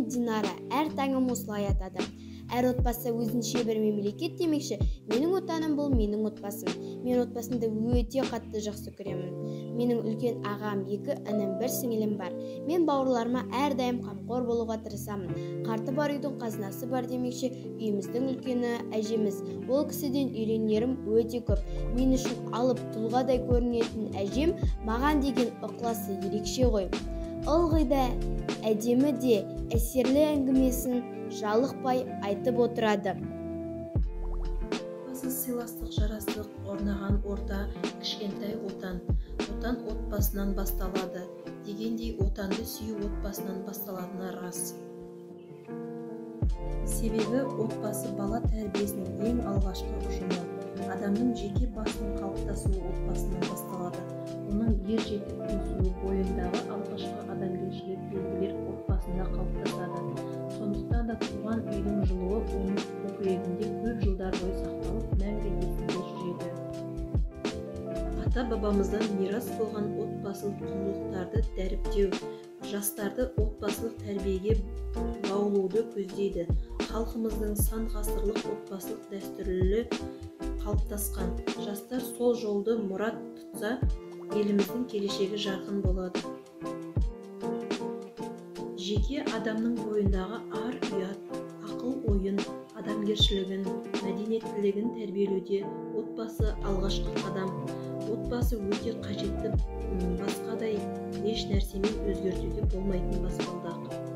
Динара әр таңым осылай атады. Әр отбасы өзінше бір мемлекет демекші, менің отаным бұл менің отбасым. Мен отбасымды өте қатты жақсы көремін. Менің үлкен ағам, 2 інім, 1 сіңілім бар. Мен бауырларыма әрдайым қамқор болуға тырысамын. Қарты бар үйдің қазынасы бар демекші, үйіміздің үлкені әжеміз. Ол кісіден үйренерім өте көп. Мен үшін алып тұлғадай көрінетін әжем маған деген ықыласы ерекше ғой. Ылғи да, әдемі де әсерлі әңгімесін жалықпай айтып отырады. Отбасы сыйластық, жарастық орнаған орта кішкентай отан. Отан отбасынан басталады. Дегендей отанды сүю отбасынан басталатыны рас. Себебі отбасы бала тәрбиесінің ең алғашқы ұжымы. Адамның жеке басының қалыптасуы отбасынан басталады. Оның ер жетіп өсуі бойындағы алғашқы адамгершілік белгілер отбасында қалыптасады. Сондықтан да туған үйдің жылуы оның көкірегінде көп жылдар бойы сақталып, мәңгі есінде жүреді. Ата-бабамыздан мирас болған отбасылық құндылықтарды дәріптеу, жастарды отбасылық тәрбиеге баулуды көздейді. Халқымыздың сан ғасырлық отбасылық дәстүрлі қалыптасқан. Жастар сол жолды мұрат тұтса, еліміздің келешегі жарқын болады. Жеке адамның бойындағы ар-ұят, ақыл-ойын, адамгершілігін, мәдениеттілігін тәрбиелеуде отбасы алғашқы қадам. Отбасы өте қажетті, басқадай еш нәрсемен өзгертуге болмайтын баспалдақ.